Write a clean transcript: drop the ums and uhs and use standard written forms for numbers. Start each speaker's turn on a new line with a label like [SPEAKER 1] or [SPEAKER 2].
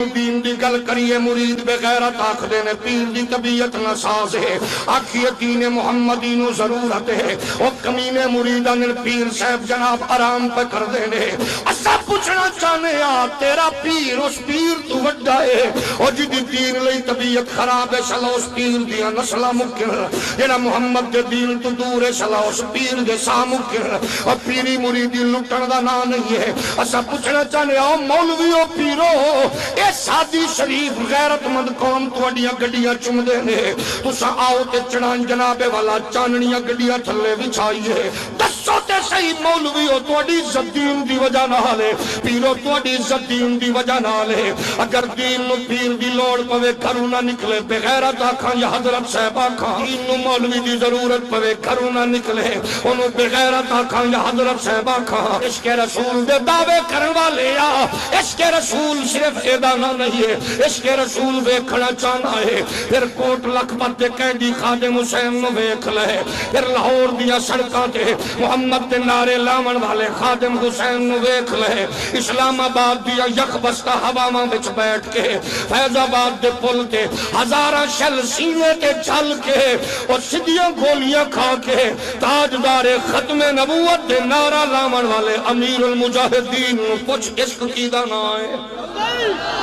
[SPEAKER 1] دین دی گل کریے مرید بغیرت آکھدے نے پیر دی طبیعت نہ ساز ہے آکھیے دین محمدی نو ضرورت ہے او کمینے مریدان پیر صاحب جناب آرام پہ کر دینے اسا پوچھنا چاہنے تیرا پیر اس پیر تو وڈا ہے او جدی دین لئی طبیعت خراب ہے شلا اس پیر دیا نسلہ مکر جنہ محمد دے دین تو دور ہے شلا اس پیر دے سا مکر اور پیری مریدی لٹن دا نا نہیں ہے اسا پوچھنا چاہنے مولوی او پیرو سادی شریف غیرت مند قوم توڑیاں گڑیاں چم دینے تسا آؤ تے چڑھان جنابے والا چاننیاں گڑیاں تھلے بچھائیے دسو تے صحیح مولوی ہو توڑی عزت دین دی وجہ نہ لے پیرو توڑی عزت دین دی وجہ نہ لے اگر دین نو پیر دی لوڑ پوے گھروں نہ نکلے بغیرت آکھاں یا حضرت صاحب آکھاں دین نو مولوی دی ضرورت پوے گھروں نہ نکلے انہوں بغیرت آکھاں یا حضرت صاحب آکھاں عشق رسول دے دعوے کرن والے عشق رسول صرف ایدہ نہیں ہے عشق رسول ویکھنا چاہنا ہے پھر کوٹ لکھپت تے کینڈی خادم حسین نو ویکھ لے پھر لاہور دیا سڑکاں تے محمد تے نعرے لاون والے خادم حسین نو ویکھ لے اسلام آباد دیا یک بستہ ہواواں وچ بیٹھ کے فیض آباد دے پل تے ہزاراں شل سینے تے چل کے اور سدیاں گولیاں کھا کے تاجدار ختم نبوت دے نعرہ لاون والے امیر المجاہدین نو پوچھ عشق کی دا نہ ہے